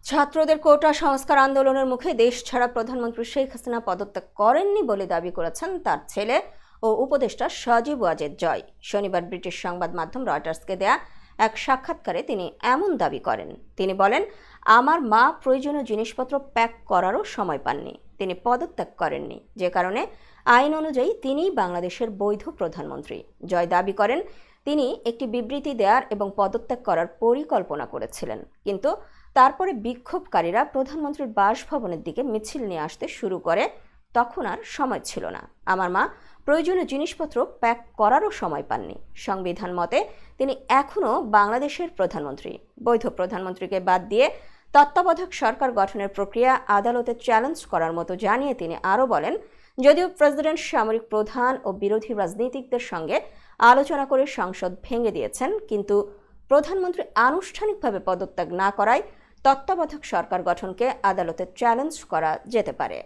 ছাত্রদের কোটা সংস্কার আন্দোলনের মুখে দেশ ছাড়া প্রধানমন্ত্রী শেখ হাসিনা পদত্যাগ করেননি বলে দাবি করেছেন তার ছেলে ও উপদেষ্টা সজীব ওয়াজেদ জয়। শনিবার ব্রিটিশ সংবাদ মাধ্যম রয়টার্সকে দেয়া এক সাক্ষাৎকারে তিনি এমন দাবি করেন। তিনি বলেন, আমার মা প্রয়োজনীয় জিনিসপত্র প্যাক করারও সময় পাননি, তিনি পদত্যাগ করেননি, যে কারণে আইন অনুযায়ী তিনিই বাংলাদেশের বৈধ প্রধানমন্ত্রী। জয় দাবি করেন, তিনি একটি বিবৃতি দেওয়ার এবং পদত্যাগ করার পরিকল্পনা করেছিলেন, কিন্তু তারপরে বিক্ষোভকারীরা প্রধানমন্ত্রীর বাসভবনের দিকে মিছিল নিয়ে আসতে শুরু করে, তখন আর সময় ছিল না। আমার মা প্রয়োজনীয় জিনিসপত্র প্যাক করারও সময় পাননি। সংবিধান মতে তিনি এখনও বাংলাদেশের প্রধানমন্ত্রী। বৈধ প্রধানমন্ত্রীকে বাদ দিয়ে তত্ত্বাবধায়ক সরকার গঠনের প্রক্রিয়া আদালতে চ্যালেঞ্জ করার মতো জানিয়ে তিনি আরও বলেন, যদিও প্রেসিডেন্ট সামরিক প্রধান ও বিরোধী রাজনীতিকদের সঙ্গে আলোচনা করে সংসদ ভেঙে দিয়েছেন, কিন্তু প্রধানমন্ত্রী আনুষ্ঠানিকভাবে পদত্যাগ না করায় তত্ত্বাবধায়ক সরকার গঠনকে আদালতে চ্যালেঞ্জ করা যেতে পারে।